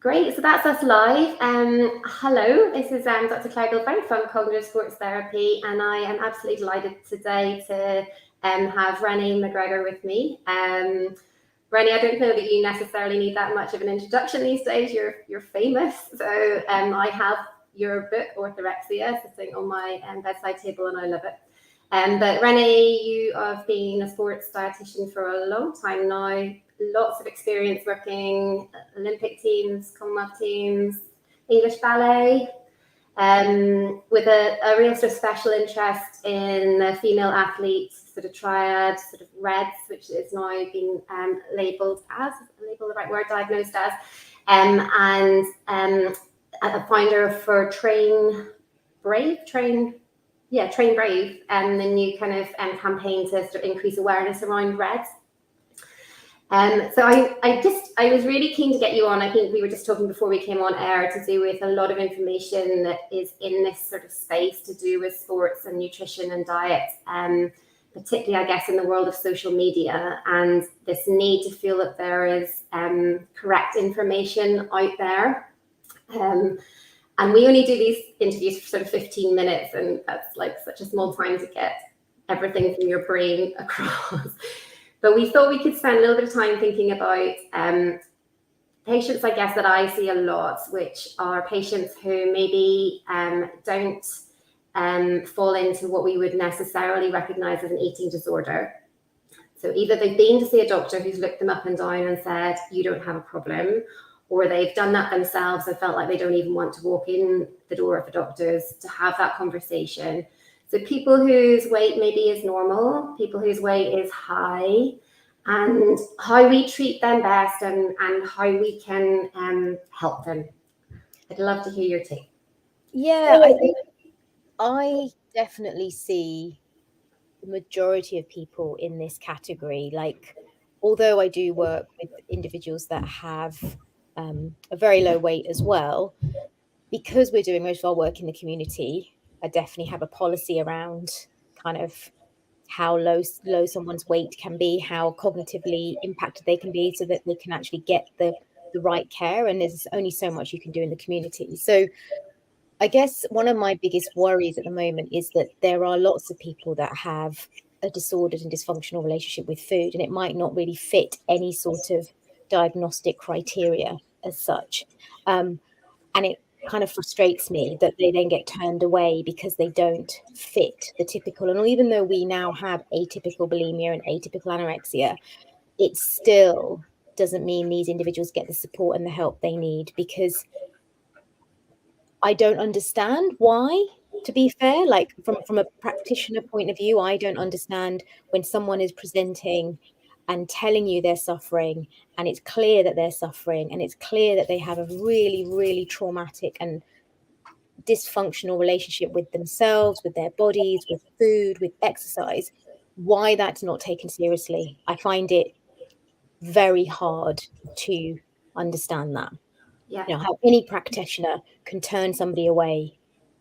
Great, so that's us live. Hello, this is Dr. Claire Gilbride from Cognitive Sports Therapy, and I am absolutely delighted today to have Renee McGregor with me. Renee, I don't know that you necessarily need that much of an introduction these days. You're famous, so I have your book Orthorexia sitting on my bedside table, and I love it. But Renee, you have been a sports dietitian for a long time now. Lots of experience working Olympic teams, Commonwealth teams, English ballet, with a real sort of special interest in the female athlete sort of triad, sort of REDS, which is now being labelled as, the right word, diagnosed as, and a founder for Train Brave, the new kind of campaign to sort of increase awareness around REDS. So I was really keen to get you on. I think we were just talking before we came on air to do with a lot of information that is in this sort of space to do with sports and nutrition and diet, particularly, I guess, in the world of social media, and this need to feel that there is correct information out there. And we only do these interviews for sort of 15 minutes, and that's like such a small time to get everything from your brain across. But we thought we could spend a little bit of time thinking about patients, I guess, that I see a lot, which are patients who maybe don't fall into what we would necessarily recognize as an eating disorder. So either they've been to see a doctor who's looked them up and down and said, you don't have a problem, or they've done that themselves and felt like they don't even want to walk in the door of the doctors to have that conversation. So people whose weight maybe is normal, people whose weight is high, and how we treat them best and how we can help them. I'd love to hear your take. Yeah, I think I definitely see the majority of people in this category. Like, although I do work with individuals that have a very low weight as well, because we're doing most of our work in the community, I definitely have a policy around kind of how low someone's weight can be, how cognitively impacted they can be, so that they can actually get the right care. And there's only so much you can do in the community. So I guess one of my biggest worries at the moment is that there are lots of people that have a disordered and dysfunctional relationship with food, and it might not really fit any sort of diagnostic criteria as such. And it kind of frustrates me that they then get turned away because they don't fit the typical. And even though we now have atypical bulimia and atypical anorexia, it still doesn't mean these individuals get the support and the help they need, because I don't understand why, to be fair. Like, from a practitioner point of view, I don't understand when someone is presenting and telling you they're suffering, and it's clear that they're suffering, and it's clear that they have a really, really traumatic and dysfunctional relationship with themselves, with their bodies, with food, with exercise, why that's not taken seriously. I find it very hard to understand that. Yeah. You know, how any practitioner can turn somebody away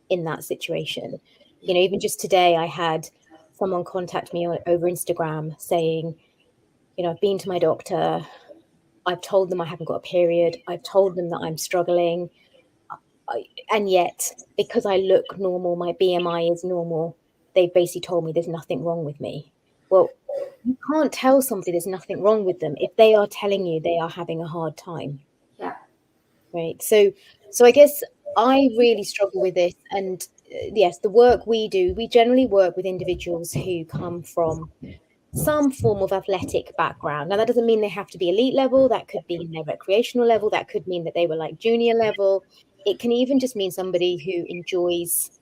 in that situation. You know, even just today, I had someone contact me over Instagram saying, you know, I've been to my doctor, I've told them I haven't got a period, I've told them that I'm struggling, and yet because I look normal, my BMI is normal, they basically told me there's nothing wrong with me. Well, you can't tell somebody there's nothing wrong with them if they are telling you they are having a hard time. Yeah. Right. So I guess I really struggle with this. And yes, the work we do, we generally work with individuals who come from some form of athletic background. Now, that doesn't mean they have to be elite level. That could be in their recreational level. That could mean that they were like junior level. It can even just mean somebody who enjoys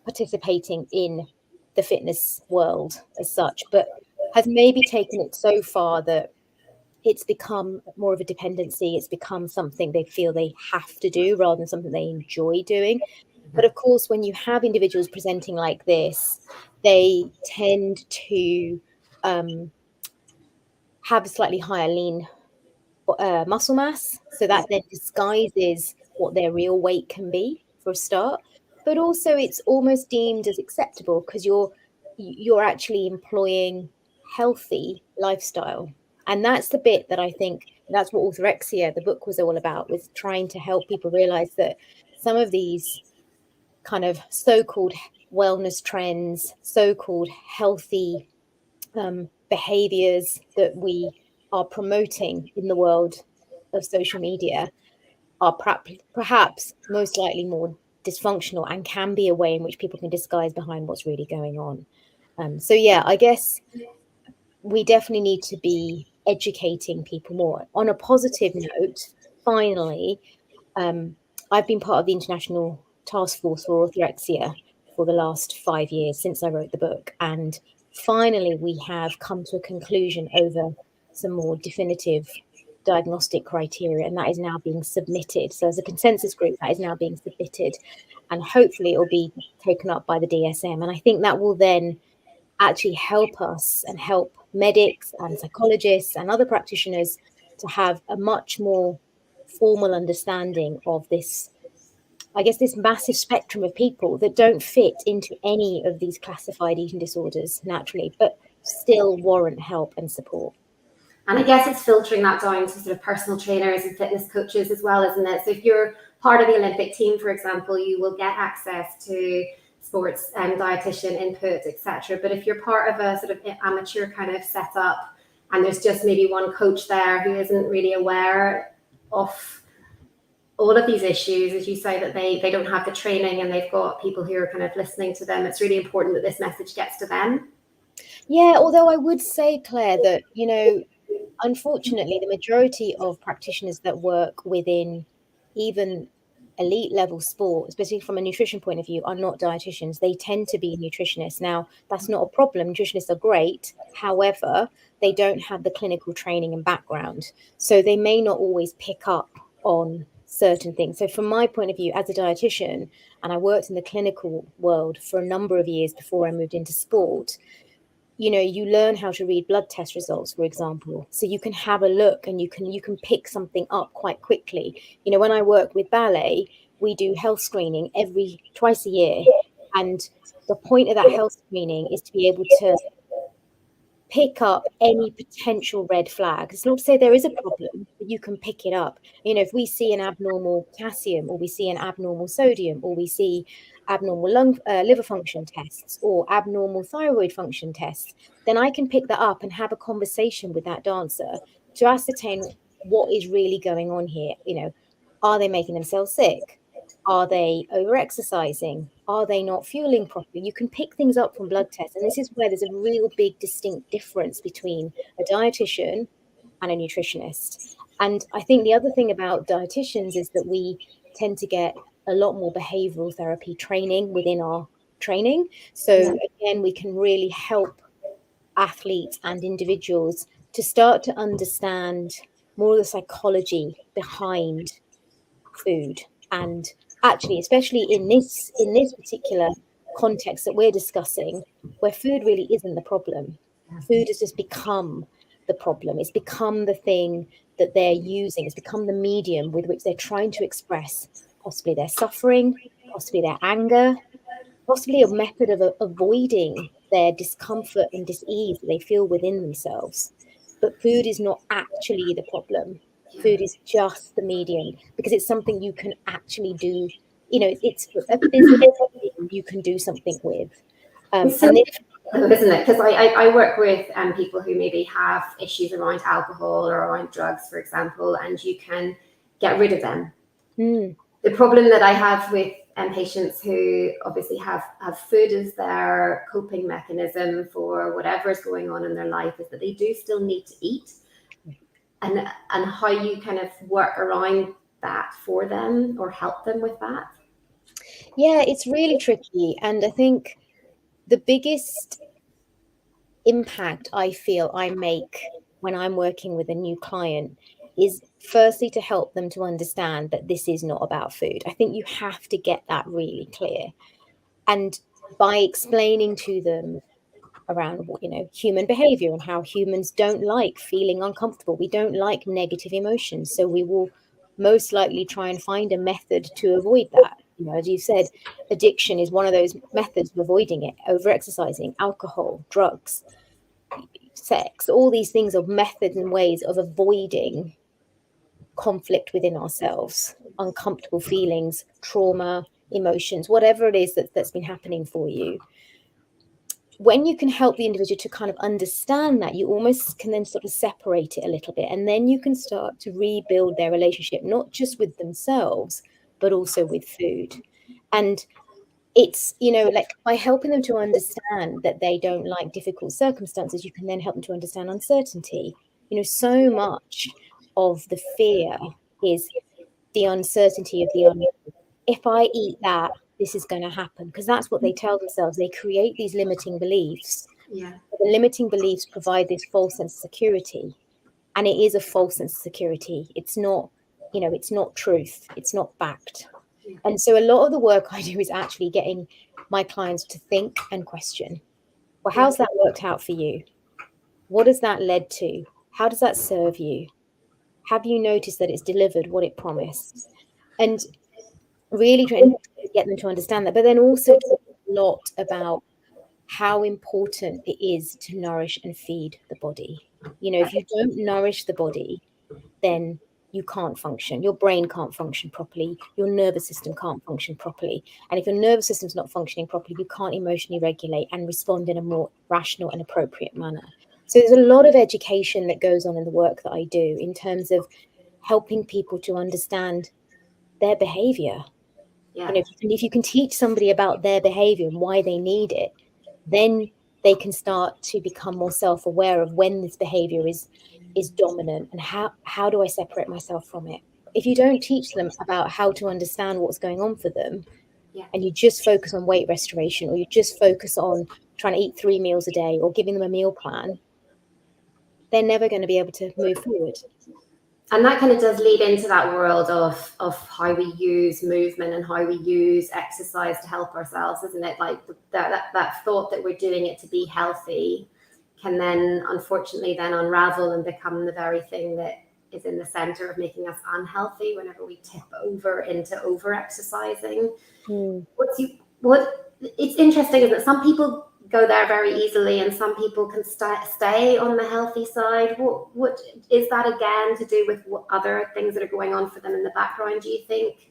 participating in the fitness world as such, but has maybe taken it so far that it's become more of a dependency. It's become something they feel they have to do rather than something they enjoy doing. But of course, when you have individuals presenting like this, they tend to have a slightly higher lean muscle mass. So that then disguises what their real weight can be, for a start. But also it's almost deemed as acceptable because you're actually employing healthy lifestyle. And that's the bit that I think That's what Orthorexia, the book, was all about, was trying to help people realize that some of these kind of so-called wellness trends, so-called healthy behaviors that we are promoting in the world of social media are perhaps most likely more dysfunctional and can be a way in which people can disguise behind what's really going on. So yeah, I guess we definitely need to be educating people more. On a positive note, finally, I've been part of the international task force for orthorexia for the last 5 years since I wrote the book. And finally, we have come to a conclusion over some more definitive diagnostic criteria, and that is now being submitted. So as a consensus group, that is now being submitted, and hopefully it will be taken up by the DSM. And I think that will then actually help us and help medics and psychologists and other practitioners to have a much more formal understanding of this, I guess, this massive spectrum of people that don't fit into any of these classified eating disorders naturally, but still warrant help and support. And I guess it's filtering that down to sort of personal trainers and fitness coaches as well, isn't it? So if you're part of the Olympic team, for example, you will get access to sports dietitian input, etc. But if you're part of a sort of amateur kind of setup and there's just maybe one coach there who isn't really aware of all of these issues, as you say, that they don't have the training and they've got people who are kind of listening to them, it's really important that this message gets to them. Yeah, although I would say, Claire, that, you know, unfortunately, the majority of practitioners that work within even elite level sport, especially from a nutrition point of view, are not dietitians. They tend to be nutritionists. Now, that's not a problem. Nutritionists are great. However, they don't have the clinical training and background. So they may not always pick up on certain things. So from my point of view as a dietitian, and I worked in the clinical world for a number of years before I moved into sport, you know, you learn how to read blood test results, for example, so you can have a look and you can pick something up quite quickly. You know, when I work with Ballet, we do health screening twice a year, and the point of that health screening is to be able to pick up any potential red flag. It's not to say there is a problem, but you can pick it up. You know, if we see an abnormal potassium, or we see an abnormal sodium, or we see abnormal liver function tests or abnormal thyroid function tests, then I can pick that up and have a conversation with that dancer to ascertain what is really going on here. You know, are they making themselves sick? Are they over-exercising? Are they not fueling properly? You can pick things up from blood tests. And this is where there's a real big distinct difference between a dietitian and a nutritionist. And I think the other thing about dietitians is that we tend to get a lot more behavioral therapy training within our training. So again, we can really help athletes and individuals to start to understand more of the psychology behind food. And actually, especially in this particular context that we're discussing, where food really isn't the problem, food has just become the problem. It's become the thing that they're using. It's become the medium with which they're trying to express possibly their suffering, possibly their anger, possibly a method of avoiding their discomfort and dis-ease that they feel within themselves. But food is not actually the problem. Food is just the medium, because it's something you can actually do. You know, it's a physical thing you can do something with. Isn't it? Because I work with people who maybe have issues around alcohol or around drugs, for example, and you can get rid of them. The problem that I have with patients who obviously have food as their coping mechanism for whatever is going on in their life is that they do still need to eat. And how you kind of work around that for them or help them with that? Yeah, it's really tricky. And I think the biggest impact I feel I make when I'm working with a new client is firstly to help them to understand that this is not about food. I think you have to get that really clear. And by explaining to them around, you know, human behavior and how humans don't like feeling uncomfortable. We don't like negative emotions. So we will most likely try and find a method to avoid that. You know, as you said, addiction is one of those methods of avoiding it. Over-exercising, alcohol, drugs, sex, all these things are methods and ways of avoiding conflict within ourselves, uncomfortable feelings, trauma, emotions, whatever it is that's been happening for you. When you can help the individual to kind of understand that, you almost can then sort of separate it a little bit, and then you can start to rebuild their relationship, not just with themselves, but also with food. And it's, you know, like by helping them to understand that they don't like difficult circumstances, you can then help them to understand uncertainty. You know, so much of the fear is the uncertainty of the unknown. If I eat that, this is going to happen, because that's what they tell themselves. They create these limiting beliefs. Yeah. The limiting beliefs provide this false sense of security, and it is a false sense of security. It's not, you know, it's not truth. It's not backed. Yeah. And so a lot of the work I do is actually getting my clients to think and question. Well, how's that worked out for you? What has that led to? How does that serve you? Have you noticed that it's delivered what it promised? And really trying to get them to understand that, but then also talk a lot about how important it is to nourish and feed the body. You know, if you don't nourish the body, then you can't function. Your brain can't function properly. Your nervous system can't function properly. And if your nervous system's not functioning properly, you can't emotionally regulate and respond in a more rational and appropriate manner. So there's a lot of education that goes on in the work that I do in terms of helping people to understand their behavior. Yeah. You know, if you can teach somebody about their behavior and why they need it, then they can start to become more self-aware of when this behavior is dominant, and how do I separate myself from it. If you don't teach them about how to understand what's going on for them, Yeah. and you just focus on weight restoration, or you just focus on trying to eat 3 meals a day or giving them a meal plan, they're never going to be able to move forward. And that kind of does lead into that world of how we use movement and how we use exercise to help ourselves, isn't it? Like that thought that we're doing it to be healthy can then unfortunately then unravel and become the very thing that is in the center of making us unhealthy whenever we tip over into over exercising. It's interesting, isn't it? Some people go there very easily and some people can stay on the healthy side. What is that again to do with what other things that are going on for them in the background, do you think?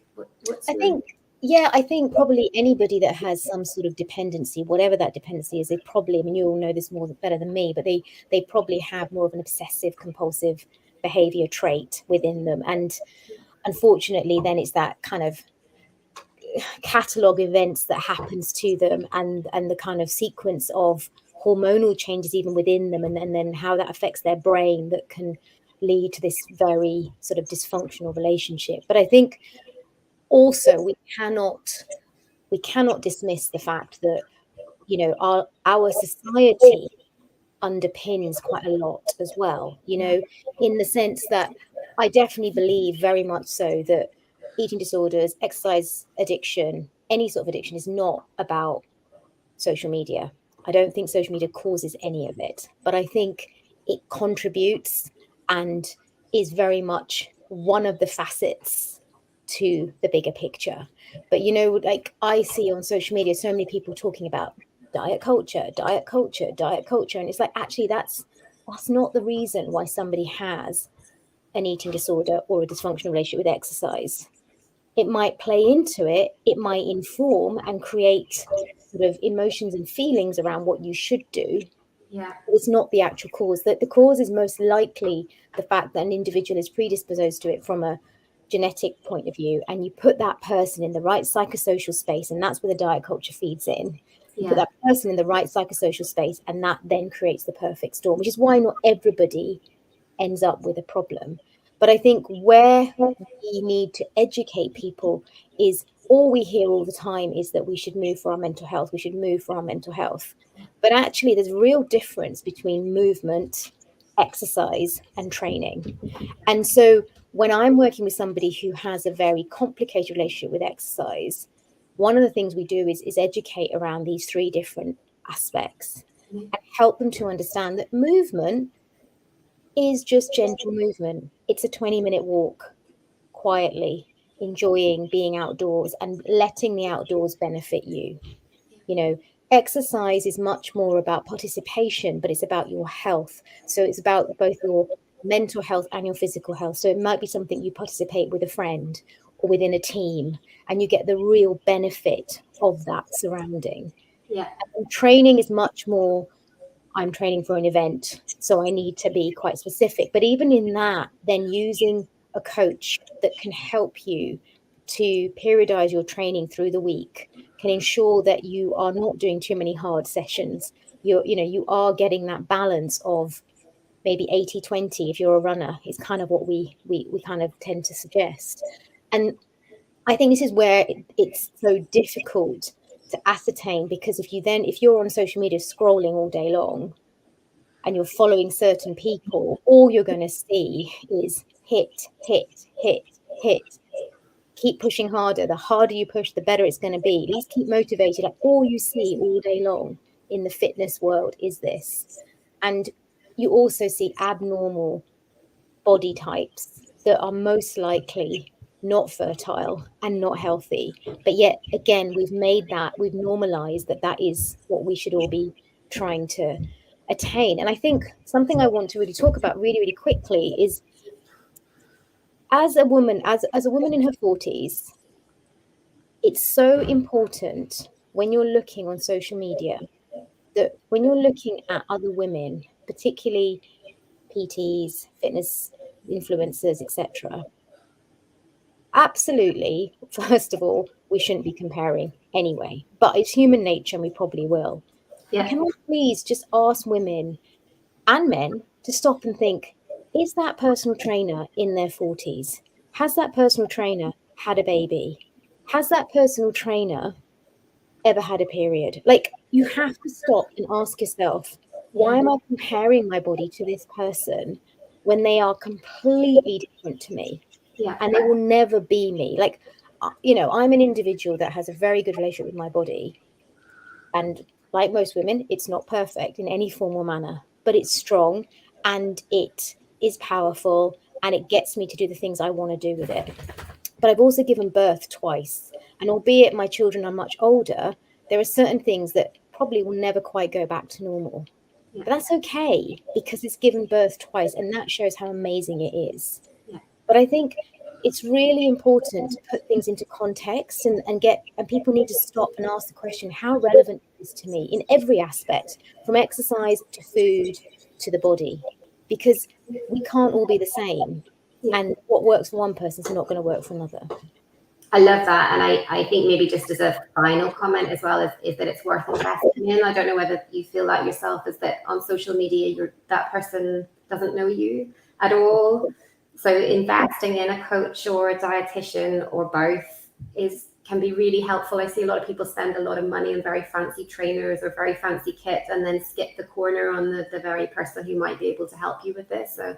I think probably anybody that has some sort of dependency, whatever that dependency is, they probably, I mean, you all know this more better than me, but they probably have more of an obsessive compulsive behavior trait within them. And unfortunately, then it's that kind of catalogue events that happens to them, and the kind of sequence of hormonal changes even within them, and then how that affects their brain, that can lead to this very sort of dysfunctional relationship. But I think also we cannot dismiss the fact that, you know, our society underpins quite a lot as well, you know, in the sense that I definitely believe very much so that eating disorders, exercise addiction, any sort of addiction is not about social media. I don't think social media causes any of it, but I think it contributes and is very much one of the facets to the bigger picture. But, you know, like I see on social media, so many people talking about diet culture. And it's like, actually, that's not the reason why somebody has an eating disorder or a dysfunctional relationship with exercise. It might play into it, it might inform and create sort of emotions and feelings around what you should do. Yeah. It's not the actual cause. That the cause is most likely the fact that an individual is predisposed to it from a genetic point of view, and you put that person in the right psychosocial space, and that's where the diet culture feeds in. You put that person in the right psychosocial space, and that then creates the perfect storm, which is why not everybody ends up with a problem. But I think where we need to educate people is, all we hear all the time is that we should move for our mental health. We should move for our mental health. But actually, there's a real difference between movement, exercise, and training. And so when I'm working with somebody who has a very complicated relationship with exercise, one of the things we do is educate around these 3 different aspects and help them to understand that movement is just gentle movement. It's a 20-minute walk quietly, enjoying being outdoors and letting the outdoors benefit you. You know, exercise is much more about participation, but it's about your health. So it's about both your mental health and your physical health. So it might be something you participate with a friend or within a team, and you get the real benefit of that surrounding. Yeah. And training is much more, I'm training for an event, so I need to be quite specific. But even in that, then using a coach that can help you to periodize your training through the week can ensure that you are not doing too many hard sessions. You are getting that balance of maybe 80-20 if you're a runner. It's kind of what we kind of tend to suggest. And I think this is where it's so difficult to ascertain, because if you're on social media scrolling all day long and you're following certain people, all you're going to see is hit, hit, hit, hit. Keep pushing harder. The harder you push, the better it's going to be. At least keep motivated. Like, all you see all day long in the fitness world is this. And you also see abnormal body types that are most likely not fertile and not healthy. But yet, again, we've normalized that is what we should all be trying to attain. And I think something I want to really talk about really, really quickly is, as a woman in her 40s, it's so important when you're looking on social media that when you're looking at other women, particularly PTs, fitness influencers, etc., absolutely, first of all, we shouldn't be comparing anyway, but it's human nature and we probably will. Yeah. Can I please just ask women and men to stop and think, is that personal trainer in their 40s? Has that personal trainer had a baby? Has that personal trainer ever had a period? Like, you have to stop and ask yourself, why am I comparing my body to this person when they are completely different to me? Yeah. And they will never be me. Like, I'm an individual that has a very good relationship with my body. And like most women, it's not perfect in any form or manner, but it's strong and it is powerful and it gets me to do the things I want to do with it. But I've also given birth twice. And albeit my children are much older, there are certain things that probably will never quite go back to normal. Yeah. But that's okay, because it's given birth twice, and that shows how amazing it is. Yeah. But I think it's really important to put things into context and people need to stop and ask the question, how relevant is this to me in every aspect, from exercise to food to the body? Because we can't all be the same. Yeah. And what works for one person is not going to work for another. I love that. And I think maybe just as a final comment as well is that it's worth investing in. I don't know whether you feel that yourself, is that on social media, that person doesn't know you at all. So investing in a coach or a dietitian or both can be really helpful. I see a lot of people spend a lot of money on very fancy trainers or very fancy kit and then skip the corner on the very person who might be able to help you with this. So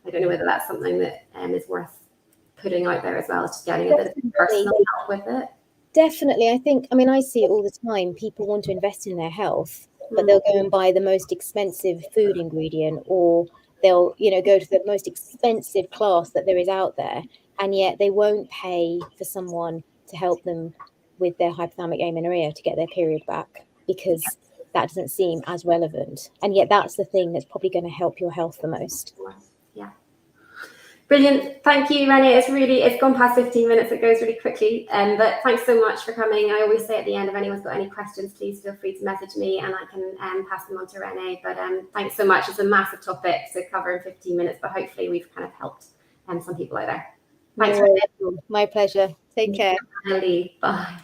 I don't know whether that's something that is worth putting out there as well, as just getting a bit of personal help with it. Definitely. I see it all the time. People want to invest in their health, but they'll go and buy the most expensive food ingredient, or they'll, go to the most expensive class that there is out there. And yet they won't pay for someone to help them with their hypothalamic amenorrhea to get their period back, because that doesn't seem as relevant. And yet that's the thing that's probably going to help your health the most. Yeah. Brilliant. Thank you, Renee. It's gone past 15 minutes. It goes really quickly. But thanks so much for coming. I always say at the end, if anyone's got any questions, please feel free to message me and I can pass them on to Renee. But thanks so much. It's a massive topic to cover in 15 minutes, but hopefully we've kind of helped some people out there. Thanks, Renee. My pleasure. Take care. Bye.